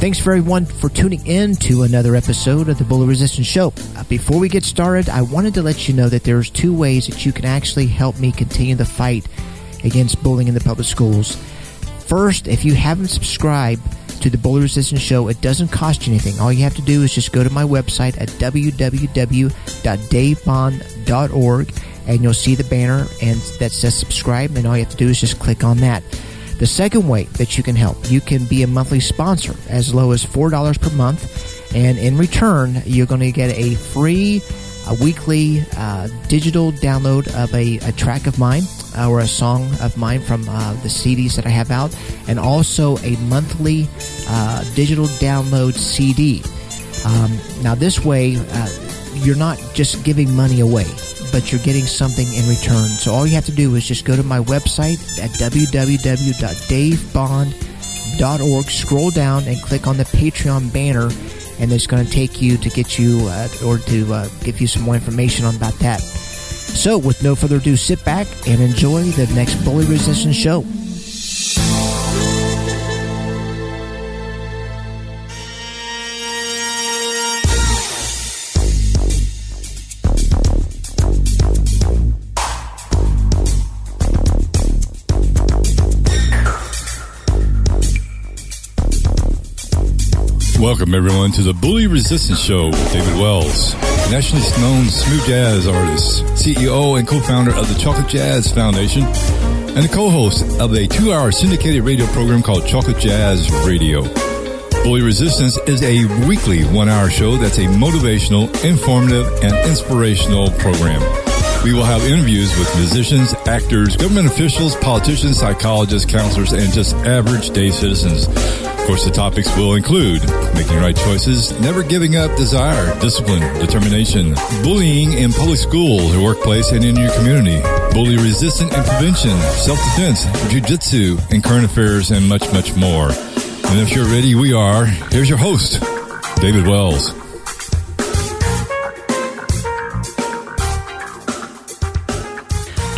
Thanks for everyone for tuning in to another episode of the Bully Resistance Show. Before we get started, I wanted to let you know that there's two ways that you can actually help me continue the fight against bullying in the public schools. First, if you haven't subscribed to the Bully Resistance Show, it doesn't cost you anything. All you have to do is just go to my website at www.davebond.org and you'll see the banner and that says subscribe, and all you have to do is just click on that. The second way that you can help, you can be a monthly sponsor as low as $4 per month, and in return, you're going to get a free weekly digital download of a track of mine or a song of mine from the CDs that I have out, and also a monthly digital download CD. Now this way, you're not just giving money away, but you're getting something in return. So all you have to do is just go to my website at www.davebond.org, scroll down and click on the Patreon banner, and it's going to take you to get you or to give you some more information on about that. So with no further ado, sit back and enjoy the next Bully Resistance Show. Welcome, everyone, to the Bully Resistance Show with David Wells, nationally known smooth jazz artist, CEO and co-founder of the Chocolate Jazz Foundation, and the co-host of a 2-hour syndicated radio program called Chocolate Jazz Radio. Bully Resistance is a weekly 1-hour show that's a motivational, informative, and inspirational program. We will have interviews with musicians, actors, government officials, politicians, psychologists, counselors, and just average day citizens. Of course, the topics will include making right choices, never giving up desire, discipline, determination, bullying in public schools or workplace and in your community, bully resistance and prevention, self-defense, jiu-jitsu, and current affairs, and much, much more. And if you're ready, we are. Here's your host, David Wells.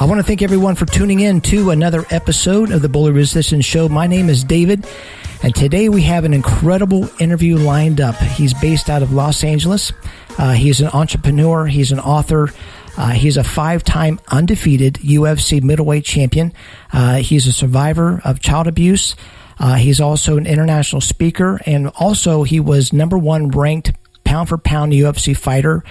I want to thank everyone for tuning in to another episode of the Bully Resistance Show. My name is David, and today we have an incredible interview lined up. He's based out of Los Angeles. He's an entrepreneur. He's an author. He's a 5-time undefeated UFC Middleweight Champion. He's a survivor of child abuse. He's also an international speaker, and also he was #1 ranked pound-for-pound UFC fighter.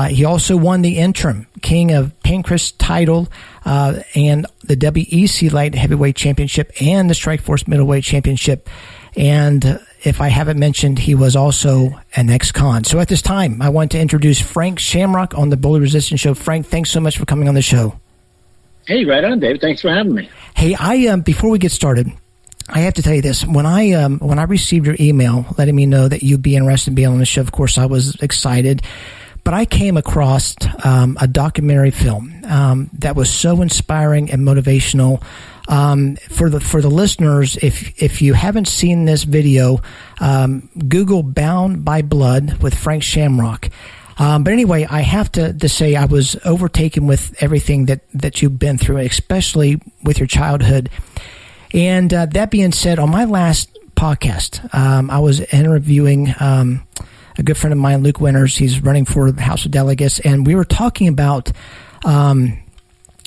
He also won the interim King of Pan-crase title and the WEC Light Heavyweight Championship and the Strikeforce Middleweight Championship. And if I haven't mentioned, he was also an ex-con. So at this time, I want to introduce Frank Shamrock on the Bully Resistance Show. Frank, thanks so much for coming on the show. Hey, right on, Dave. Thanks for having me. Hey, before we get started, I have to tell you this. When I received your email letting me know that you'd be interested in being on the show, of course, I was excited. But I came across a documentary film that was so inspiring and motivational. For the listeners, if you haven't seen this video, Google "Bound by Blood" with Frank Shamrock. But anyway, I have to say I was overtaken with everything that you've been through, especially with your childhood. And that being said, on my last podcast, I was interviewing a good friend of mine, Luke Winters. He's running for the House of Delegates, and we were talking about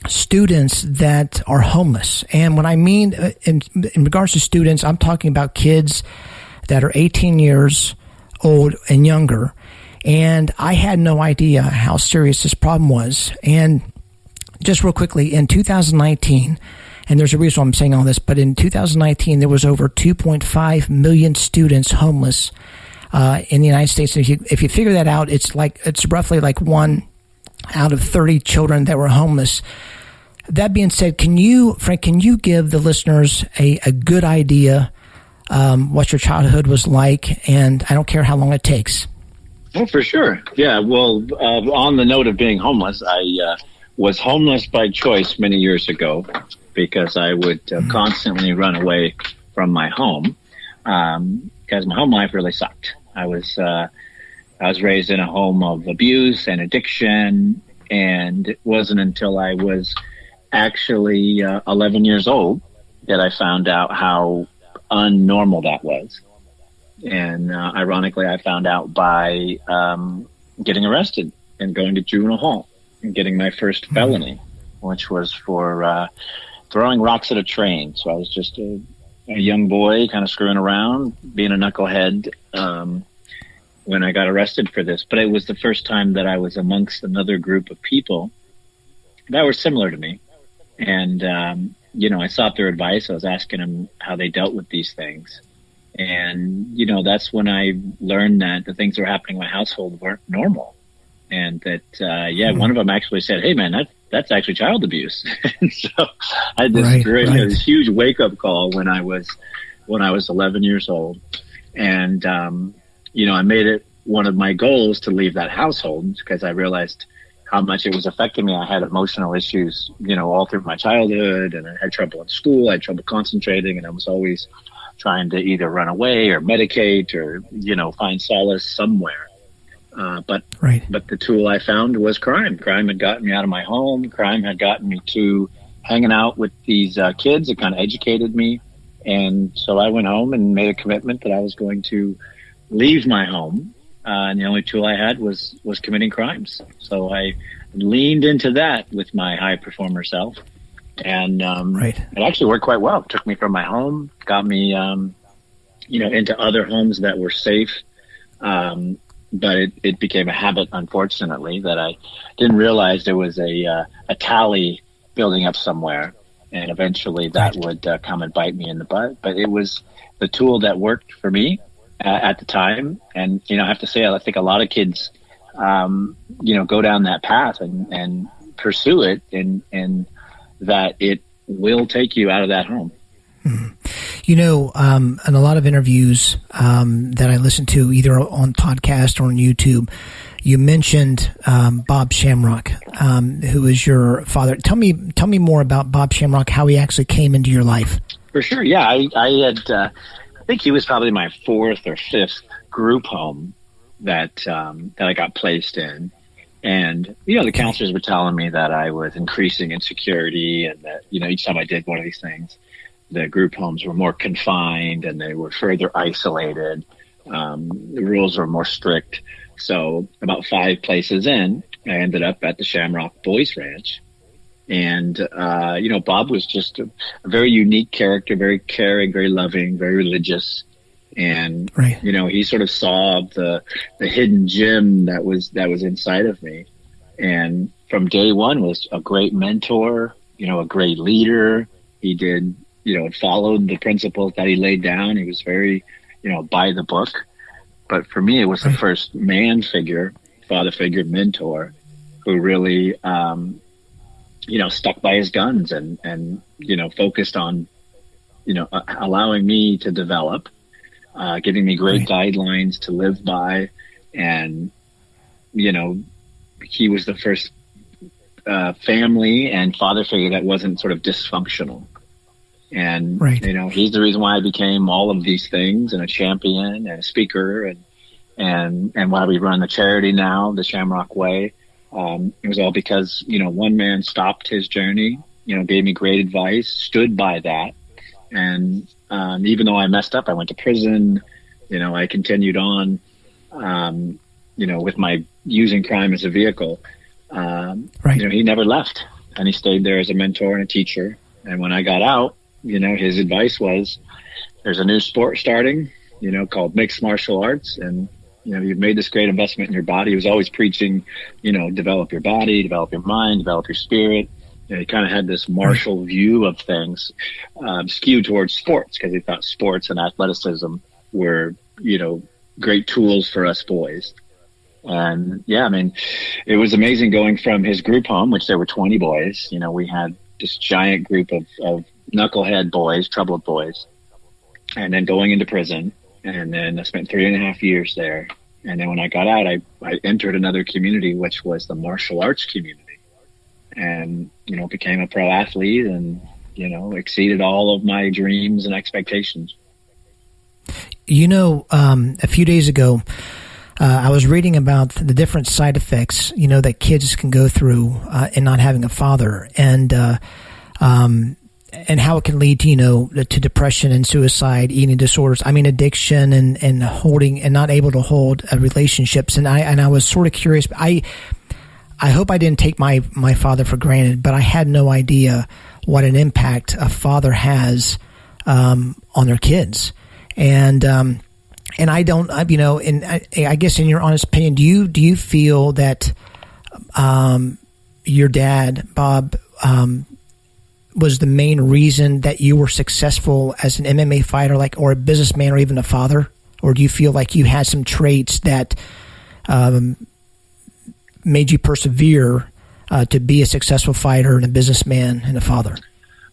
students that are homeless. And when I mean in regards to students, I'm talking about kids that are 18 years old and younger. And I had no idea how serious this problem was. And just real quickly, in 2019, and there's a reason why I'm saying all this, but in 2019, there was over 2.5 million students homeless in the United States. If you figure that out, it's roughly like 1 out of 30 children that were homeless. That being said, Frank, can you give the listeners a good idea what your childhood was like? And I don't care how long it takes. Oh, for sure. Yeah. Well, on the note of being homeless, I was homeless by choice many years ago because I would constantly run away from my home. Because my home life really sucked. I was raised in a home of abuse and addiction, and it wasn't until I was actually 11 years old that I found out how unnormal that was. And ironically, I found out by getting arrested and going to juvenile hall and getting my first felony, which was for throwing rocks at a train. So I was just a young boy kind of screwing around, being a knucklehead when I got arrested for this. But it was the first time that I was amongst another group of people that were similar to me. And, I sought their advice. I was asking them how they dealt with these things. And, that's when I learned that the things that were happening in my household weren't normal. And that, one of them actually said, "Hey, man, that's actually child abuse." And so I had this this huge wake up call when I was 11 years old. And, I made it one of my goals to leave that household because I realized how much it was affecting me. I had emotional issues, all through my childhood, and I had trouble in school. I had trouble concentrating, and I was always trying to either run away or medicate or, find solace somewhere. But the tool I found was crime. Crime had gotten me out of my home. Crime had gotten me to hanging out with these kids. It kind of educated me. And so I went home and made a commitment that I was going to leave my home. And the only tool I had was committing crimes. So I leaned into that with my high performer self. And it actually worked quite well. It took me from my home, got me, into other homes that were safe. But it became a habit, unfortunately, that I didn't realize there was a tally building up somewhere. And eventually that would come and bite me in the butt. But it was the tool that worked for me at the time. And, I have to say, I think a lot of kids, go down that path and pursue it and that it will take you out of that home. In a lot of interviews that I listen to, either on podcast or on YouTube, you mentioned Bob Shamrock, who is your father. Tell me more about Bob Shamrock, how he actually came into your life. For sure, yeah. I think he was probably my fourth or fifth group home that I got placed in. And, the counselors were telling me that I was increasing insecurity and that, each time I did one of these things, the group homes were more confined and they were further isolated. The rules were more strict. So about 5 places in, I ended up at the Shamrock Boys Ranch. And, Bob was just a very unique character, very caring, very loving, very religious. And, he sort of saw the hidden gem that was inside of me. And from day one was a great mentor, a great leader. He did, followed the principles that he laid down. He was very, by the book. But for me, it was the first man figure, father figure, mentor who really, stuck by his guns and focused on, allowing me to develop, giving me great guidelines to live by. And, he was the first family and father figure that wasn't sort of dysfunctional. And, he's the reason why I became all of these things and a champion and a speaker and why we run the charity now, the Shamrock Way. It was all because, one man stopped his journey, gave me great advice, stood by that. And, even though I messed up, I went to prison, I continued on, with my using crime as a vehicle. He never left and he stayed there as a mentor and a teacher. And when I got out, his advice was, there's a new sport starting, called mixed martial arts. And, you've made this great investment in your body. He was always preaching, develop your body, develop your mind, develop your spirit. He kind of had this martial view of things, skewed towards sports because he thought sports and athleticism were, great tools for us boys. And it was amazing going from his group home, which there were 20 boys. We had this giant group of knucklehead boys, troubled boys, and then going into prison. And then I spent 3.5 years there. And then when I got out, I entered another community, which was the martial arts community. And, became a pro athlete and, exceeded all of my dreams and expectations. A few days ago, I was reading about the different side effects, that kids can go through in not having a father. And and how it can lead to, to depression and suicide, eating disorders. I mean, addiction and holding and not able to hold relationships. And I was sort of curious. I hope I didn't take my father for granted, but I had no idea what an impact a father has on their kids. And I don't, and I guess in your honest opinion, do you feel that your dad, Bob, was the main reason that you were successful as an MMA fighter, or a businessman, or even a father? Or do you feel like you had some traits that made you persevere to be a successful fighter and a businessman and a father?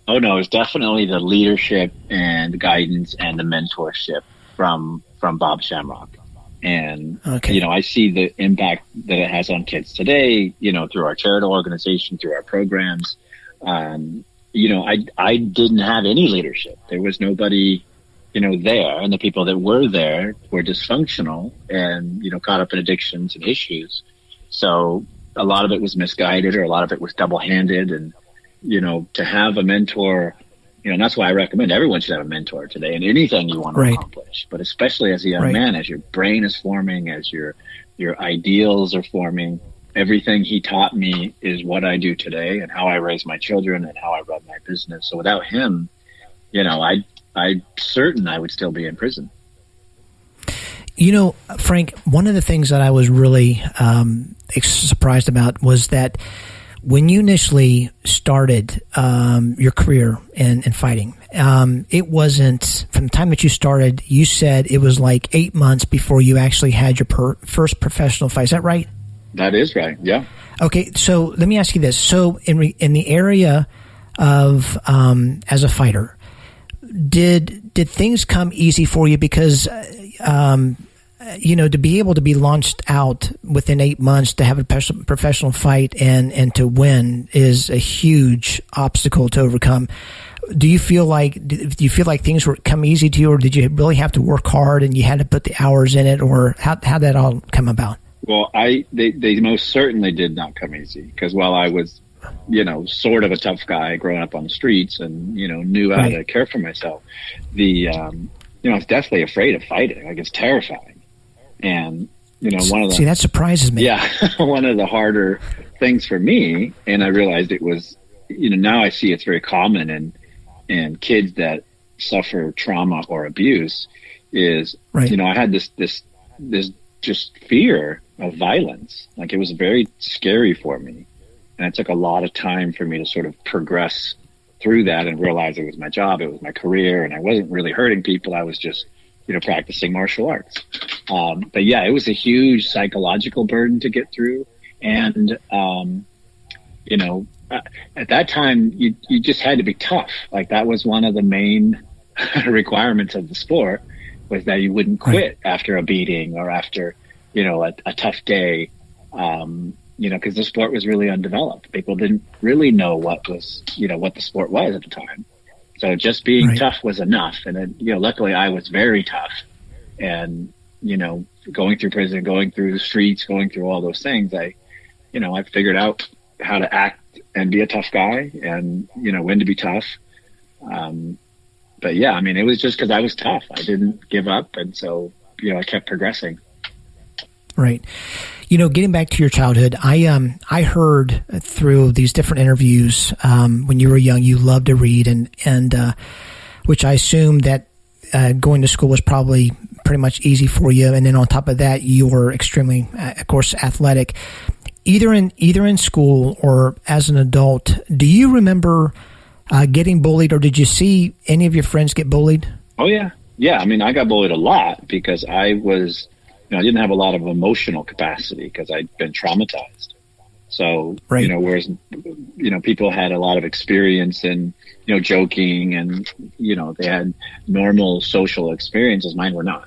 Oh no, it's definitely the leadership and the guidance and the mentorship from Bob Shamrock. And, I see the impact that it has on kids today, through our charitable organization, through our programs. I didn't have any leadership. There was nobody, there, and the people that were there were dysfunctional and, caught up in addictions and issues. So a lot of it was misguided, or a lot of it was double-handed. And, to have a mentor, and that's why I recommend everyone should have a mentor today in anything you want to accomplish, but especially as a young man, as your brain is forming, as your ideals are forming. Everything he taught me is what I do today and how I raise my children and how I run my business. So without him, I'm certain I would still be in prison. Frank, one of the things that I was really surprised about was that when you initially started your career in fighting, it wasn't, from the time that you started, you said it was like 8 months before you actually had your first professional fight. Is that right? That is right, yeah. Okay, so let me ask you this. So in the area of, as a fighter, did things come easy for you? Because, to be able to be launched out within 8 months to have a professional fight and to win is a huge obstacle to overcome. Do you feel like things were come easy to you, or did you really have to work hard and you had to put the hours in it, or how'd that all come about? Well, they most certainly did not come easy, because while I was, sort of a tough guy growing up on the streets and, knew how to care for myself, I was definitely afraid of fighting. Like, it's terrifying. And, one of the... See, that surprises me. Yeah, one of the harder things for me, and I realized it was, now I see it's very common in kids that suffer trauma or abuse is, I had this just fear of violence. Like, it was very scary for me. And it took a lot of time for me to sort of progress through that and realize it was my job, it was my career, and I wasn't really hurting people. I was just, practicing martial arts. But yeah, it was a huge psychological burden to get through. And, at that time, you just had to be tough. Like, that was one of the main requirements of the sport, was that you wouldn't quit after a beating or after, a tough day. Because the sport was really undeveloped. People didn't really know what was, what the sport was at the time. So just being tough was enough. And then, luckily I was very tough, and, going through prison, going through the streets, going through all those things, I figured out how to act and be a tough guy and, when to be tough. But yeah, I mean, it was just because I was tough. I didn't give up. And so, I kept progressing. Right. Getting back to your childhood, I heard through these different interviews when you were young, you loved to read, and which I assume that going to school was probably pretty much easy for you. And then on top of that, you were extremely, of course, athletic. Either in school or as an adult, do you remember getting bullied, or did you see any of your friends get bullied? Oh yeah, yeah. I mean, I got bullied a lot because I was. I didn't have a lot of emotional capacity because I'd been traumatized. So, whereas, people had a lot of experience in, joking and, they had normal social experiences. Mine were not.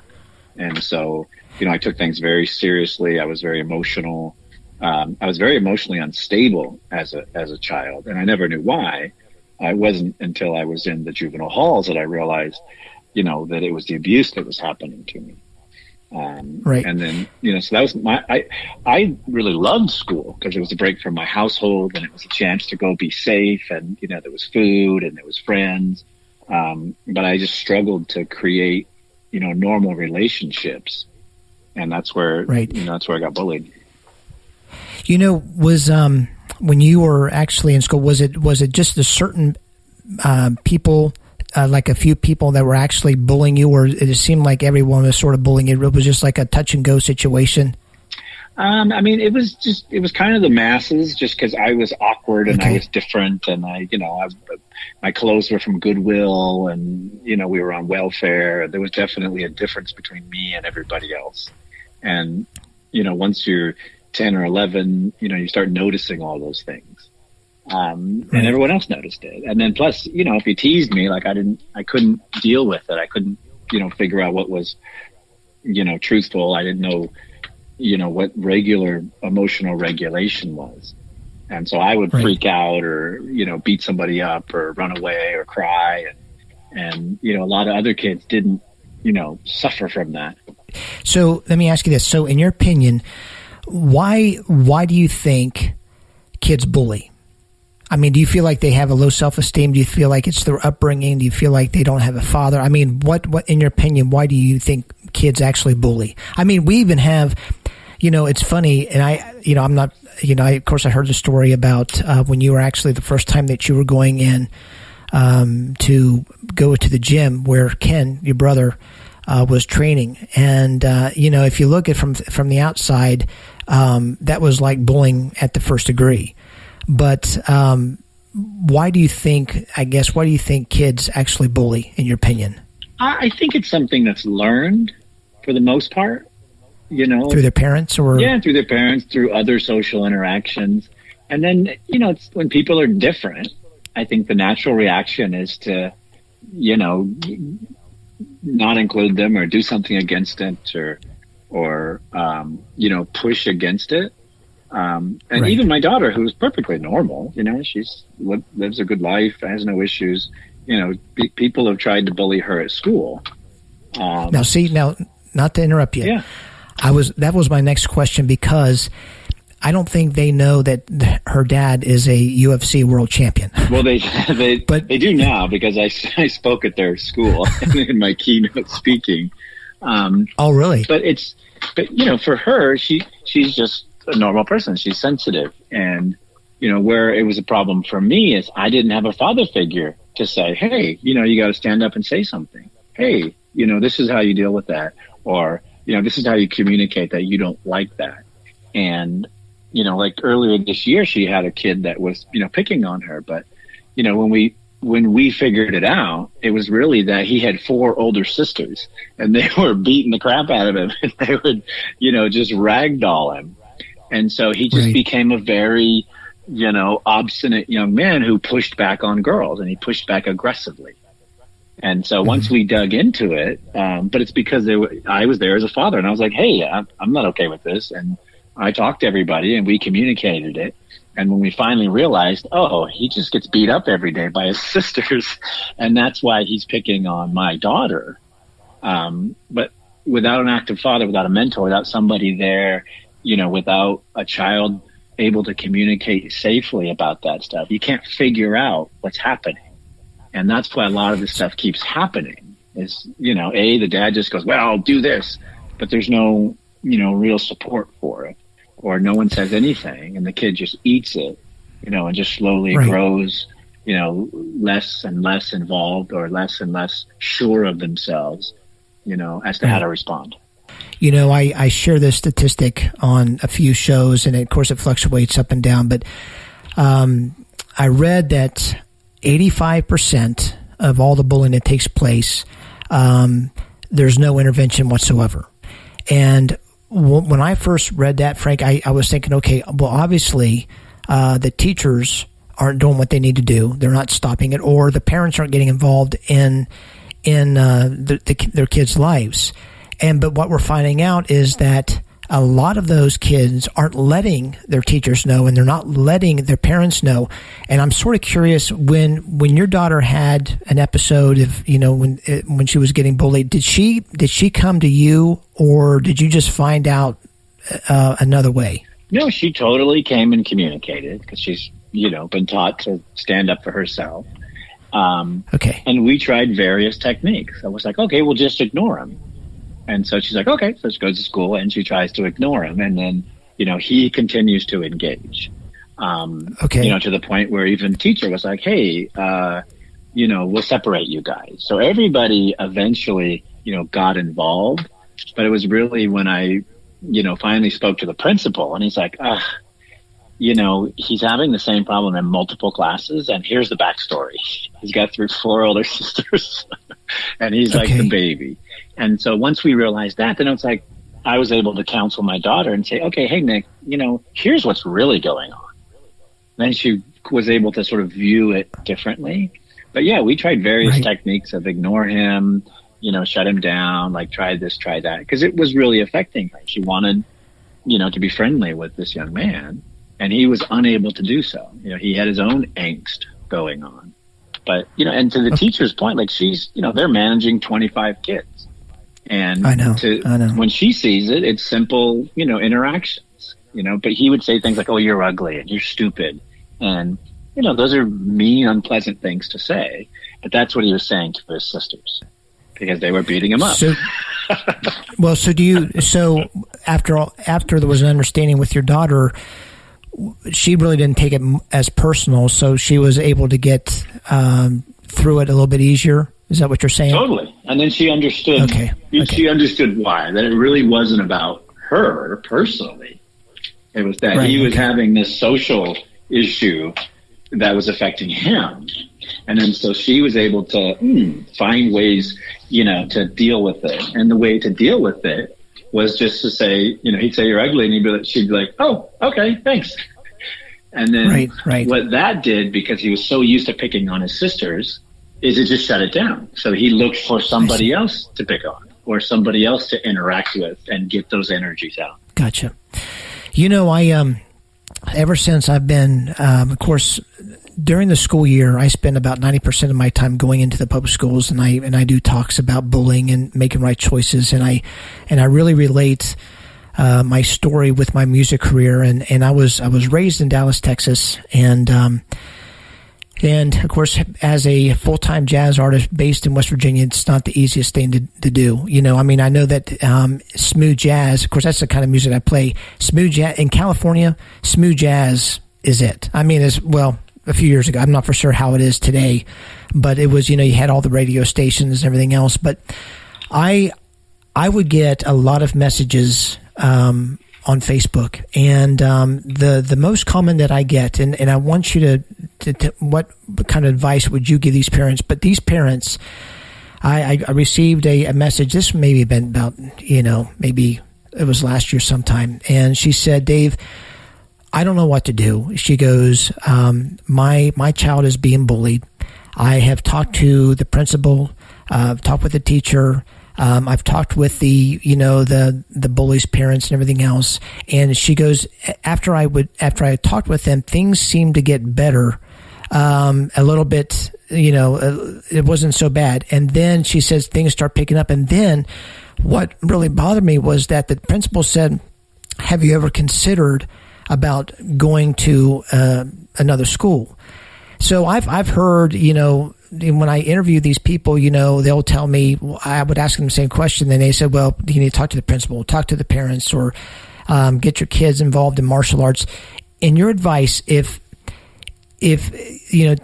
And so, I took things very seriously. I was very emotional. I was very emotionally unstable as a child, and I never knew why. I wasn't until I was in the juvenile halls that I realized, that it was the abuse that was happening to me. Right. And then, so that was I really loved school because it was a break from my household and it was a chance to go be safe. And, there was food and there was friends. But I just struggled to create, normal relationships. And that's where, that's where I got bullied. Was, when you were actually in school, was it just a certain, people, like a few people that were actually bullying you, or it seemed like everyone was sort of bullying you? It was just like a touch and go situation? It was kind of the masses, just because I was awkward and I was different, and my clothes were from Goodwill, and we were on welfare. There was definitely a difference between me and everybody else. And once you're 10 or 11, you start noticing all those things, and everyone else noticed it. And then plus, if you teased me, like I couldn't deal with it. I couldn't, figure out what was, truthful. I didn't know, what regular emotional regulation was. And so I would freak out or, beat somebody up or run away or cry. And a lot of other kids didn't, suffer from that. So let me ask you this. So in your opinion, why do you think kids bully? I mean, do you feel like they have a low self-esteem? Do you feel like it's their upbringing? Do you feel like they don't have a father? I mean, what in your opinion, why do you think kids actually bully? I mean, we even have, it's funny, and I'm not, of course I heard the story about when you were actually the first time that you were going in to go to the gym where Ken, your brother, was training. And, if you look at from the outside, that was like bullying at the first degree. But why do you think kids actually bully, in your opinion? I think it's something that's learned for the most part, Through their parents or? Yeah, through their parents, through other social interactions. And then, it's when people are different, I think the natural reaction is to, not include them or do something against it or push against it. And even my daughter, who's perfectly normal, she's lives a good life, has no issues. People have tried to bully her at school. Now, not to interrupt you. Yeah. That was my next question, because I don't think they know that her dad is a UFC world champion. Well, they do now, because I spoke at their school in my keynote speaking. Oh, really? But for her, she's just a normal person. She's sensitive. And, where it was a problem for me is I didn't have a father figure to say, hey, you got to stand up and say something. Hey, this is how you deal with that. Or, this is how you communicate that you don't like that. And, like earlier this year, she had a kid that was, picking on her. But, when we figured it out, it was really that he had 4 older sisters and they were beating the crap out of him. And they would, just ragdoll him. And so he just became a very, obstinate young man who pushed back on girls, and he pushed back aggressively. And so once we dug into it, but it's because I was there as a father, and I was like, hey, I'm not okay with this. And I talked to everybody and we communicated it. And when we finally realized, he just gets beat up every day by his sisters, and that's why he's picking on my daughter. But without an active father, without a mentor, without somebody there, without a child able to communicate safely about that stuff, you can't figure out what's happening. And that's why a lot of this stuff keeps happening is, the dad just goes, well, do this, but there's no, real support for it, or no one says anything, and the kid just eats it, and just slowly grows, less and less involved, or less and less sure of themselves, as to how to respond. I share this statistic on a few shows, and of course it fluctuates up and down, but I read that 85% of all the bullying that takes place, there's no intervention whatsoever. And when I first read that, Frank, I was thinking, okay, well, obviously the teachers aren't doing what they need to do. They're not stopping it, or the parents aren't getting involved in their kids' lives. But what we're finding out is that a lot of those kids aren't letting their teachers know, and they're not letting their parents know. And I'm sort of curious, when your daughter had an episode of, you know, when she was getting bullied, did she come to you, or did you just find out another way? No, she totally came and communicated, because she's, you know, been taught to stand up for herself. Okay. And we tried various techniques. I was like, okay, we'll just ignore him. And so she's like, okay, so she goes to school and she tries to ignore him. And then, you know, he continues to engage. Okay. You know, to the point where even the teacher was like, hey, you know, we'll separate you guys. So everybody eventually, you know, got involved. But it was really when I, you know, finally spoke to the principal, and he's like, you know, he's having the same problem in multiple classes. And here's the backstory. He's got 4 older sisters and he's like the baby. And so once we realized that, then it's like, I was able to counsel my daughter and say, okay, hey, Nick, you know, here's what's really going on. Then she was able to sort of view it differently. But yeah, we tried various techniques of ignore him, you know, shut him down, like try this, try that. Because it was really affecting her. She wanted, you know, to be friendly with this young man. And he was unable to do so. You know, he had his own angst going on. But, you know, and to the teacher's point, like she's, you know, they're managing 25 kids. And I know. When she sees it, it's simple, you know, interactions, you know, but he would say things like, oh, you're ugly and you're stupid. And, you know, those are mean, unpleasant things to say. But that's what he was saying to his sisters, because they were beating him up. So, well, so after there was an understanding with your daughter, she really didn't take it as personal, so she was able to get through it a little bit easier. Is that what you're saying? Totally. And then she understood. Okay. She understood why. That it really wasn't about her personally. It was that he was having this social issue that was affecting him. And then so she was able to find ways, you know, to deal with it. And the way to deal with it was just to say, you know, he'd say you're ugly, and she'd be like, oh, okay, thanks. And then what that did, because he was so used to picking on his sisters, is it just shut it down. So he looked for somebody else to pick on, or somebody else to interact with and get those energies out. Gotcha. You know, I ever since I've been, of course, during the school year, I spend about 90% of my time going into the public schools, and I do talks about bullying and making right choices, and I really relate my story with my music career, and I was raised in Dallas, Texas, and of course, as a full-time jazz artist based in West Virginia, it's not the easiest thing to do. You know, I mean, I know that smooth jazz, of course, that's the kind of music I play. Smooth jazz in California, smooth jazz is it. I mean, as well. A few years ago, I'm not for sure how it is today, but it was, you know, you had all the radio stations and everything else. But I would get a lot of messages on Facebook, and the most common that I get, and I want you to what kind of advice would you give these parents? But these parents, I received a message. This maybe been about, you know, maybe it was last year sometime, and she said, Dave, I don't know what to do. She goes, my child is being bullied. I have talked to the principal, I've talked with the teacher, I've talked with the bully's parents and everything else. And she goes, after I talked with them, things seemed to get better, a little bit, you know, it wasn't so bad. And then she says things start picking up. And then what really bothered me was that the principal said, have you ever considered about going to another school? So I've heard, you know, when I interview these people, you know, they'll tell me, I would ask them the same question, and they said, well, you need to talk to the principal, talk to the parents, or get your kids involved in martial arts. In your advice, if you know,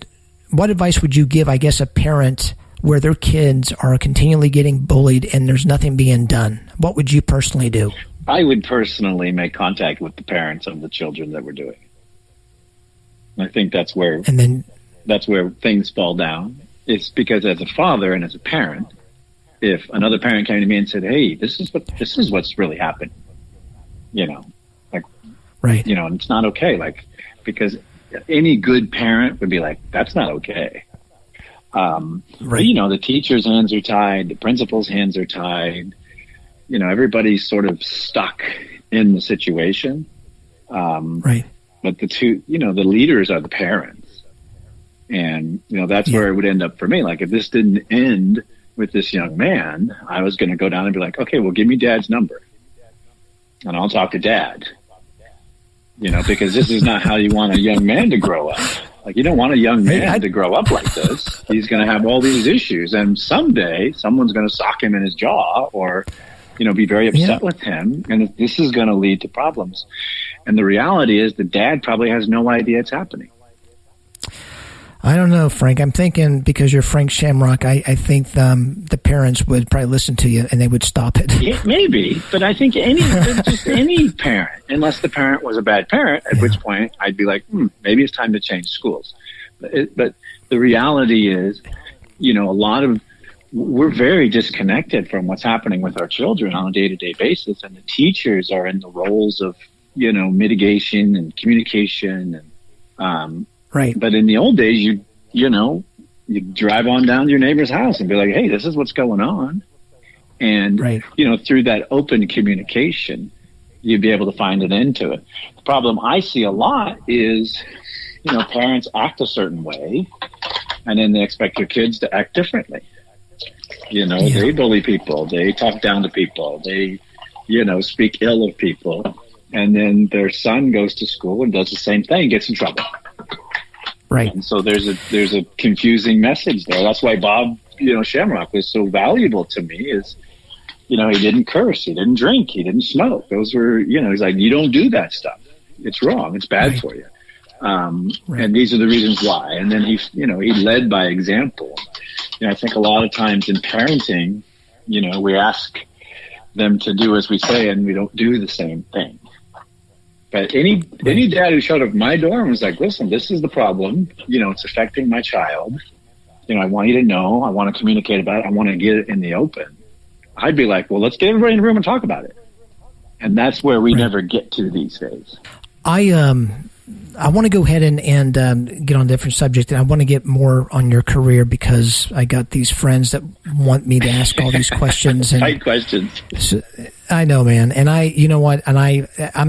what advice would you give, I guess, a parent where their kids are continually getting bullied and there's nothing being done? What would you personally do? I would personally make contact with the parents of the children that were doing it. I think that's where things fall down. It's because as a father and as a parent, if another parent came to me and said, hey, this is what's really happened, you know, like, you know, and it's not okay. Like, because any good parent would be like, that's not okay. But, you know, the teacher's hands are tied, the principal's hands are tied. You know, everybody's sort of stuck in the situation. Right. But the leaders are the parents. And, that's where it would end up for me. Like, if this didn't end with this young man, I was going to go down and be like, okay, well, give me dad's number and I'll talk to dad, because this is not how you want a young man to grow up. Like, you don't want a young man to grow up like this. He's going to have all these issues, and someday someone's going to sock him in his jaw or, be very upset with him. And this is going to lead to problems. And the reality is the dad probably has no idea it's happening. I don't know, Frank. I'm thinking, because you're Frank Shamrock, I think the parents would probably listen to you and they would stop it. Yeah, maybe, but I think any parent, unless the parent was a bad parent, at which point I'd be like, maybe it's time to change schools. But the reality is, we're very disconnected from what's happening with our children on a day-to-day basis, and the teachers are in the roles of, mitigation and communication and right. But in the old days, you drive on down to your neighbor's house and be like, hey, this is what's going on. And, through that open communication, you'd be able to find an end to it. The problem I see a lot is, parents act a certain way and then they expect their kids to act differently. They bully people. They talk down to people. They, speak ill of people. And then their son goes to school and does the same thing, gets in trouble. Right. And so there's a confusing message there. That's why Bob, Shamrock was so valuable to me is, he didn't curse, he didn't drink, he didn't smoke. Those were, he's like, you don't do that stuff. It's wrong. It's bad for you. And these are the reasons why. And then he led by example. I think a lot of times in parenting, we ask them to do as we say and we don't do the same thing. But any dad who showed up at my door and was like, listen, this is the problem. It's affecting my child. I want you to know. I want to communicate about it. I want to get it in the open. I'd be like, well, let's get everybody in the room and talk about it. And that's where we never get to these days. I want to go ahead and get on a different subject, and I want to get more on your career because I got these friends that want me to ask all these questions. And tight questions. So, I know, man. And I'm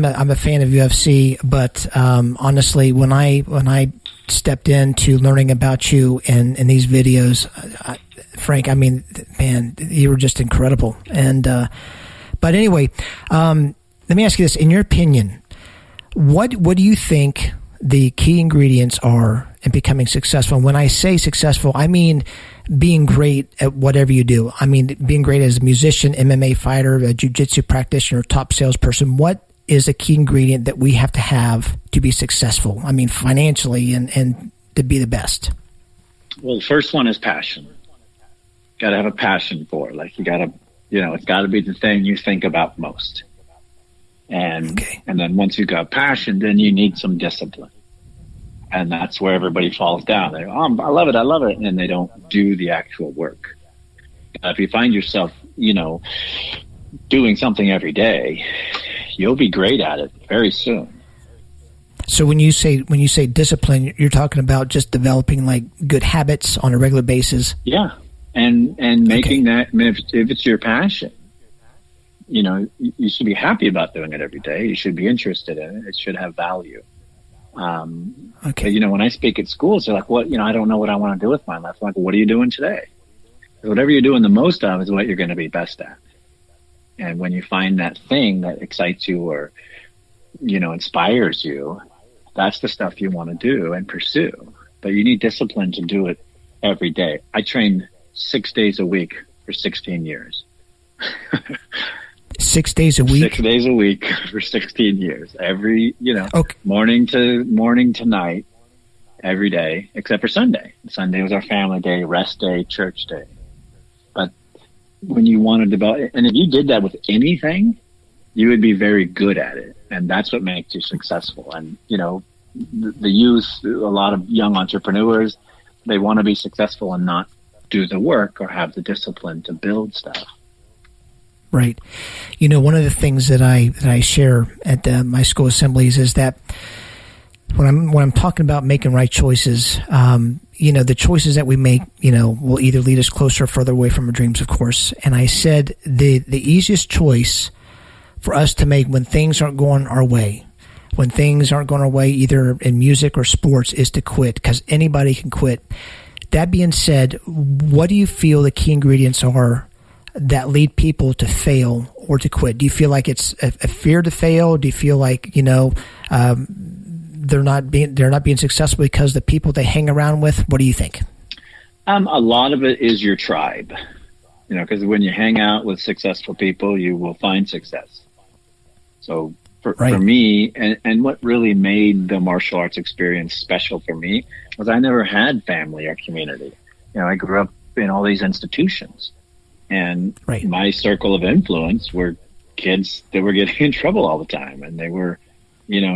a fan of UFC, but honestly, when I stepped into learning about you in these videos, Frank, I mean, man, you were just incredible. And but anyway, let me ask you this: in your opinion, what do you think the key ingredients are in becoming successful? And when I say successful, I mean being great at whatever you do. I mean being great as a musician, MMA fighter, a jiu-jitsu practitioner, top salesperson. What is a key ingredient that we have to be successful? I mean, financially and to be the best. Well, the first one is passion. Got to have a passion for it. Like, you got to, it's got to be the thing you think about most. And then once you've got passion, then you need some discipline. And that's where everybody falls down. They go, oh, I love it. And they don't do the actual work. If you find yourself, doing something every day, you'll be great at it very soon. So when you say discipline, you're talking about just developing like good habits on a regular basis. Yeah. And making that, if it's your passion, you should be happy about doing it every day. You should be interested in it. It should have value. But, when I speak at schools, they're like, well, I don't know what I want to do with my life. I'm like, well, what are you doing today? Whatever you're doing the most of is what you're going to be best at. And when you find that thing that excites you or, inspires you, that's the stuff you want to do and pursue. But you need discipline to do it every day. I trained 6 days a week for 16 years. 6 days a week? 6 days a week for 16 years. Every, morning to night, every day, except for Sunday. Sunday was our family day, rest day, church day. But when you want to develop, and if you did that with anything, you would be very good at it. And that's what makes you successful. And, the youth, a lot of young entrepreneurs, they want to be successful and not do the work or have the discipline to build stuff. Right. One of the things that I share at my school assemblies is that when I'm talking about making right choices, the choices that we make, will either lead us closer or further away from our dreams, of course. And I said the easiest choice for us to make when things aren't going our way. When things aren't going our way, either in music or sports, is to quit, because anybody can quit. That being said, what do you feel the key ingredients are that lead people to fail or to quit? Do you feel like it's a fear to fail? Do you feel like, they're not being successful because the people they hang around with? What do you think? A lot of it is your tribe, because when you hang out with successful people, you will find success. So for me, and what really made the martial arts experience special for me was I never had family or community. I grew up in all these institutions, and my circle of influence were kids that were getting in trouble all the time, and they were,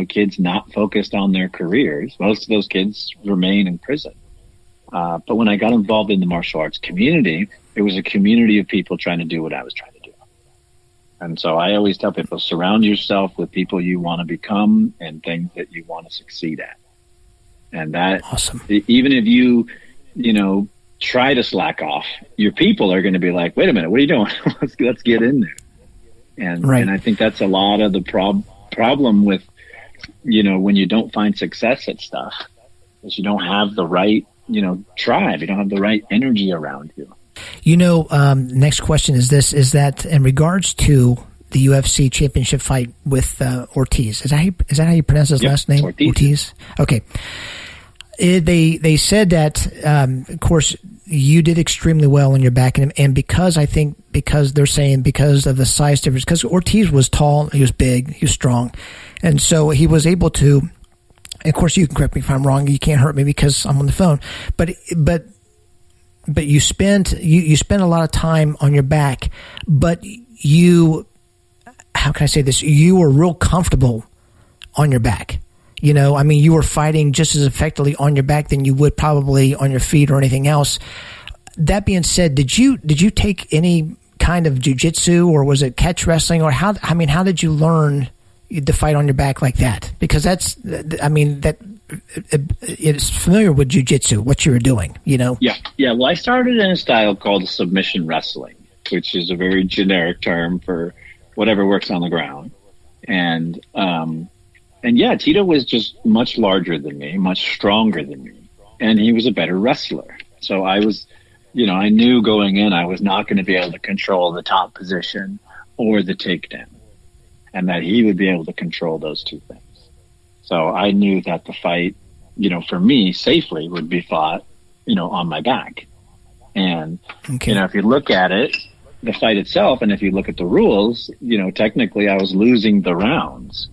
kids not focused on their careers. Most of those kids remain in prison. But when I got involved in the martial arts community, it was a community of people trying to do what I was trying to do. And so I always tell people, surround yourself with people you want to become and things that you want to succeed at. And that, awesome. Even if you, try to slack off, your people are going to be like, wait a minute, what are you doing? let's get in there. And I think that's a lot of the problem with, when you don't find success at stuff, is you don't have the right, tribe. You don't have the right energy around you. Next question is this, is that in regards to the UFC championship fight with Ortiz, is that how you pronounce his last name? Ortiz? Okay. They said that, of course, you did extremely well on your back, and because they're saying because of the size difference, because Ortiz was tall, he was big, he was strong, and so he was able to, and of course you can correct me if I'm wrong, you can't hurt me because I'm on the phone, but you spent a lot of time on your back, but how can I say this? You were real comfortable on your back. You were fighting just as effectively on your back than you would probably on your feet or anything else. That being said, did you take any kind of jiu-jitsu, or was it catch wrestling, or how did you learn to fight on your back like that? Because it's familiar with jiu-jitsu, what you were doing, Yeah. Well, I started in a style called submission wrestling, which is a very generic term for whatever works on the ground. And Tito was just much larger than me, much stronger than me, and he was a better wrestler. So I was, I knew going in I was not going to be able to control the top position or the takedown, and that he would be able to control those two things. So I knew that the fight, for me, safely would be fought, on my back. And, if you look at it, the fight itself, and if you look at the rules, technically I was losing the rounds.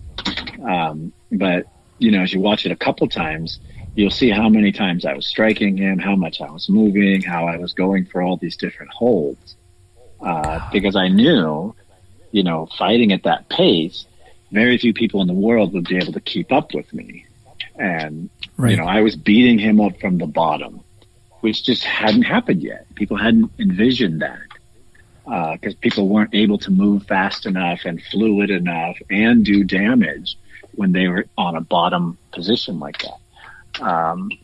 But, as you watch it a couple times, you'll see how many times I was striking him, how much I was moving, how I was going for all these different holds. Because I knew, fighting at that pace, very few people in the world would be able to keep up with me. And, I was beating him up from the bottom, which just hadn't happened yet. People hadn't envisioned that. Because people weren't able to move fast enough and fluid enough and do damage when they were on a bottom position like that.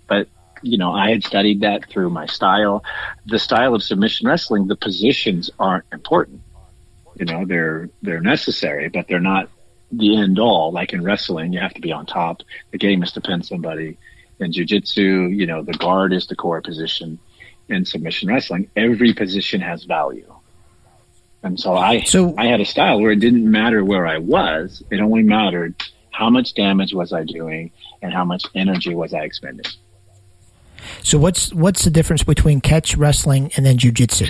But I had studied that through my style. The style of submission wrestling, the positions aren't important. They're necessary, but they're not the end all. Like in wrestling, you have to be on top. The game is to pin somebody. In jiu-jitsu, the guard is the core position. In submission wrestling, every position has value. And so I had a style where it didn't matter where I was. It only mattered how much damage was I doing and how much energy was I expending. So what's the difference between catch wrestling and then jiu-jitsu?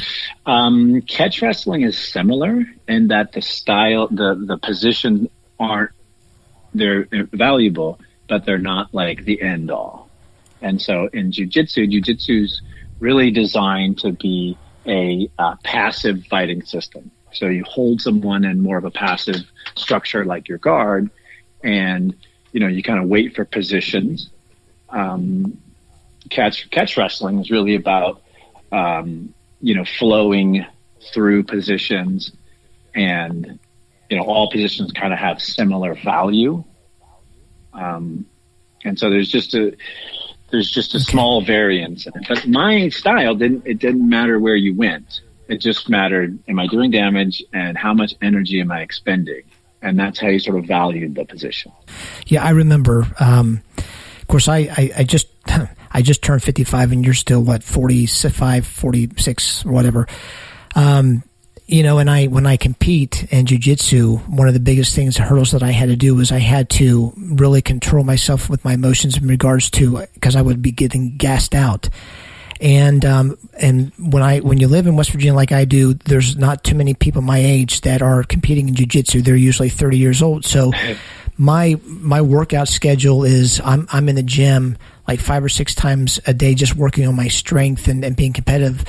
Catch wrestling is similar in that the style, the positions they're valuable, but they're not like the end all. And so in jiu-jitsu's really designed to be a passive fighting system. So you hold someone in more of a passive structure like your guard, and you kind of wait for positions. Catch wrestling is really about flowing through positions, and all positions kind of have similar value. And so there's just a small variance in it. But my style didn't matter where you went. It just mattered, am I doing damage and how much energy am I expending? And that's how you sort of valued the position. Yeah, I remember. Of course, I just turned 55, and you're still, 45, 46, whatever. And when I compete in jiu-jitsu, one of the biggest hurdles that I had to do was I had to really control myself with my emotions in regards to, because I would be getting gassed out. And when you live in West Virginia like I do, there's not too many people my age that are competing in jiu-jitsu. They're usually 30 years old. So my workout schedule is I'm in the gym like 5 or 6 times a day, just working on my strength and being competitive.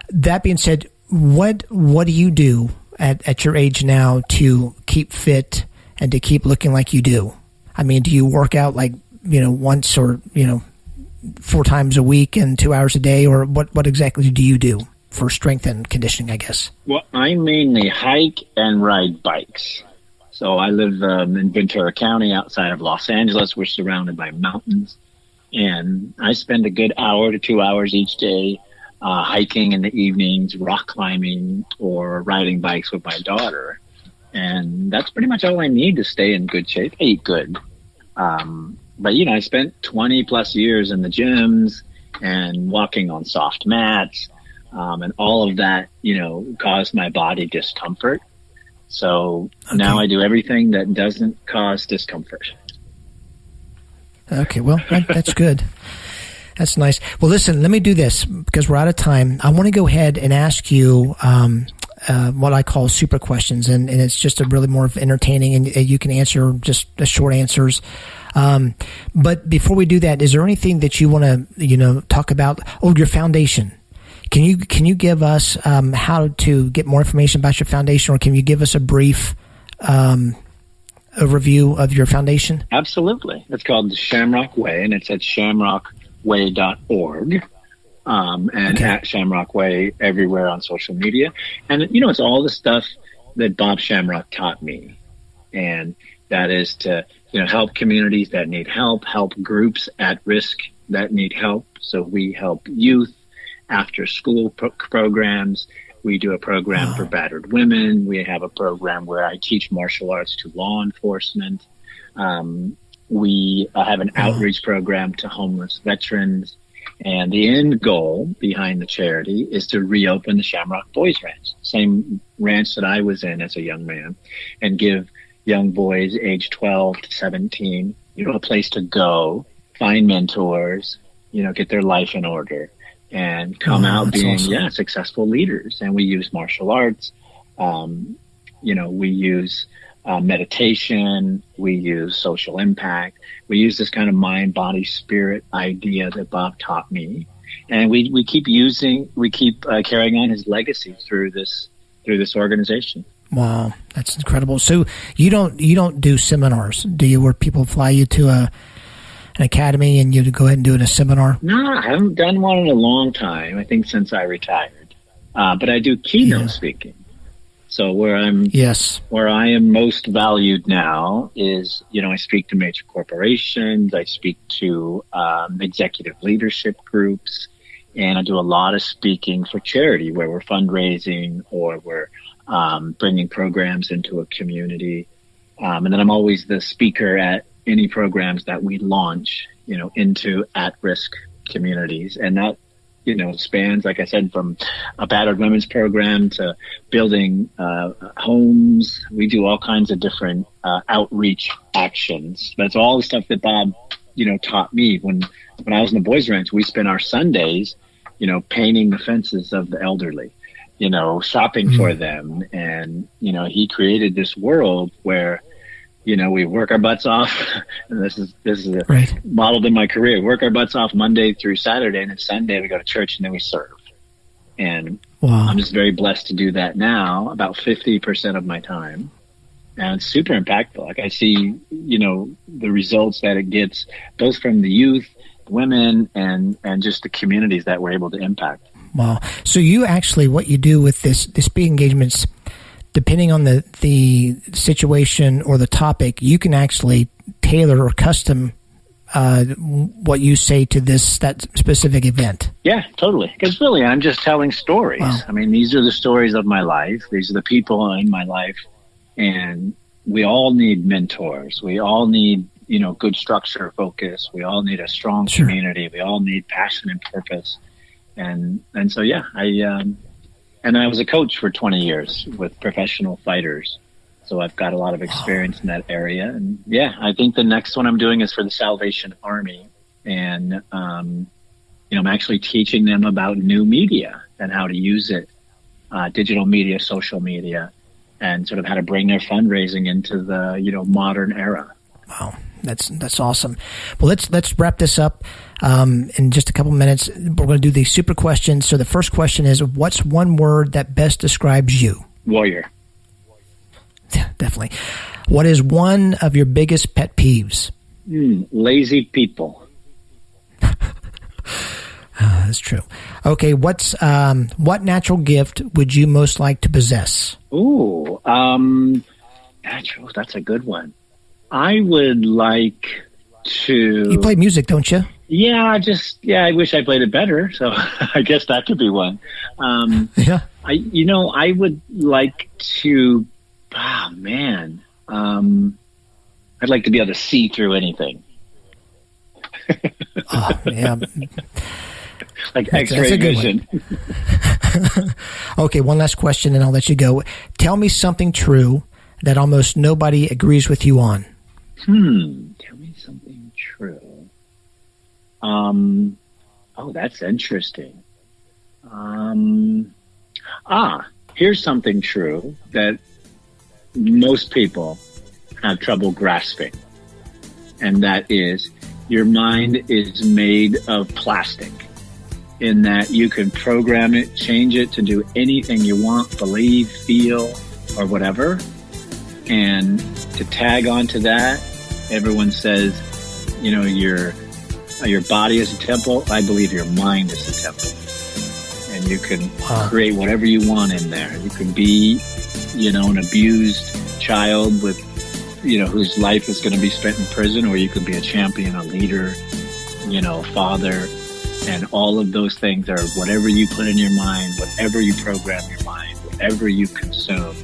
That being said, what do you do at your age now to keep fit and to keep looking like you do? I mean, do you work out once or 4 times a week and 2 hours a day, or what exactly do you do for strength and conditioning, I guess? Well, I mainly hike and ride bikes. So I live in Ventura County outside of Los Angeles. We're surrounded by mountains, and I spend a good hour to 2 hours each day hiking in the evenings, rock climbing, or riding bikes with my daughter. And that's pretty much all I need to stay in good shape. I eat good. But, I spent 20 plus years in the gyms and walking on soft mats. And all of that, caused my body discomfort. So now I do everything that doesn't cause discomfort. Okay, well, that's good. That's nice. Well, listen, let me do this because we're out of time. I want to go ahead and ask you what I call super questions, and it's just a really more of entertaining, and you can answer just short answers. But before we do that, is there anything that you want to talk about? Oh, your foundation. Can you give us how to get more information about your foundation, or can you give us a brief overview of your foundation? Absolutely. It's called the Shamrock Way, and it's at shamrockway.org. And at Shamrock Way everywhere on social media. And, it's all the stuff that Bob Shamrock taught me. And that is to, help communities that need help groups at risk that need help. So we help youth, after school programs. We do a program for battered women. We have a program where I teach martial arts to law enforcement. We have an outreach program to homeless veterans. And the end goal behind the charity is to reopen the Shamrock Boys Ranch, same ranch that I was in as a young man, and give young boys age 12 to 17, a place to go, find mentors, get their life in order, and come out being, awesome. Successful leaders. And we use martial arts. We use meditation. We use social impact. We use this kind of mind, body, spirit idea that Bob taught me. And we keep carrying on his legacy through this organization. Wow, that's incredible. So you don't do seminars, do you, where people fly you to an academy and you go ahead and do it in a seminar? No, I haven't done one in a long time. I think since I retired. But I do keynote speaking. So where I am most valued now is, I speak to major corporations. I speak to executive leadership groups, and I do a lot of speaking for charity where we're fundraising or we're bringing programs into a community. And then I'm always the speaker at any programs that we launch, into at-risk communities. And that, spans, like I said, from a battered women's program to building homes. We do all kinds of different outreach actions. That's all the stuff that Bob, taught me. When I was in the Boys Ranch, we spent our Sundays, painting the fences of the elderly, shopping for them. And, he created this world where, we work our butts off. And this is modeled in my career. Work our butts off Monday through Saturday, and then Sunday we go to church and then we serve. And I'm just very blessed to do that now, about 50% of my time. And it's super impactful. Like I see, the results that it gets both from the youth, women, and just the communities that we're able to impact. Wow. So you actually, what you do with the speaking engagements, depending on the situation or the topic, you can actually tailor or custom what you say to that specific event. Yeah, totally. Because really, I'm just telling stories. Wow. I mean, these are the stories of my life. These are the people in my life. And, we all need mentors. We all need, good structure, focus. We all need a strong community. We all need passion and purpose. And so, I was a coach for 20 years with professional fighters. So I've got a lot of experience in that area. And I think the next one I'm doing is for the Salvation Army. And, I'm actually teaching them about new media and how to use it, digital media, social media, and sort of how to bring their fundraising into the, modern era. Wow. That's awesome. Well, let's wrap this up in just a couple minutes. We're going to do the super questions. So the first question is, what's one word that best describes you? Warrior. Definitely. What is one of your biggest pet peeves? Lazy people. That's true. Okay, what natural gift would you most like to possess? Ooh, natural. That's a good one. I would like to... You play music, don't you? Yeah, I wish I played it better. So I guess that could be one. I would like to... Oh, man. I'd like to be able to see through anything. Oh, yeah. Like X-ray vision. Okay, one last question and I'll let you go. Tell me something true that almost nobody agrees with you on. Tell me something true. That's interesting. Here's something true that most people have trouble grasping. And that is, your mind is made of plastic, in that you can program it, change it to do anything you want, believe, feel, or whatever. And to tag onto that, everyone says, your body is a temple. I believe your mind is a temple. And you can create whatever you want in there. You can be, an abused child with, whose life is going to be spent in prison, or you could be a champion, a leader, father. And all of those things are whatever you put in your mind, whatever you program your mind, whatever you consume,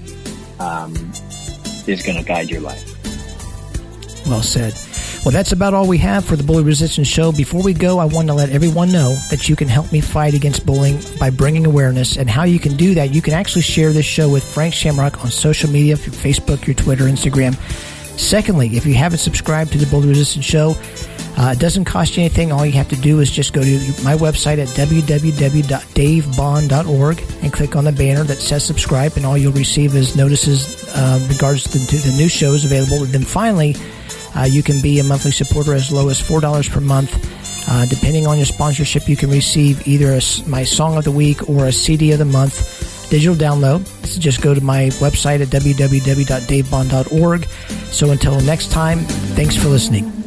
is going to guide your life. Well said. Well, that's about all we have for the Bully Resistance Show. Before we go, I want to let everyone know that you can help me fight against bullying by bringing awareness. And how you can do that, you can actually share this show with Frank Shamrock on social media, your Facebook, your Twitter, Instagram. Secondly, if you haven't subscribed to the Bully Resistance Show, it doesn't cost you anything. All you have to do is just go to my website at www.davebond.org and click on the banner that says subscribe, and all you'll receive is notices regards to the new shows available. And then finally, you can be a monthly supporter as low as $4 per month. Depending on your sponsorship, you can receive either my Song of the Week or a CD of the Month digital download. So just go to my website at www.davebond.org. So until next time, thanks for listening.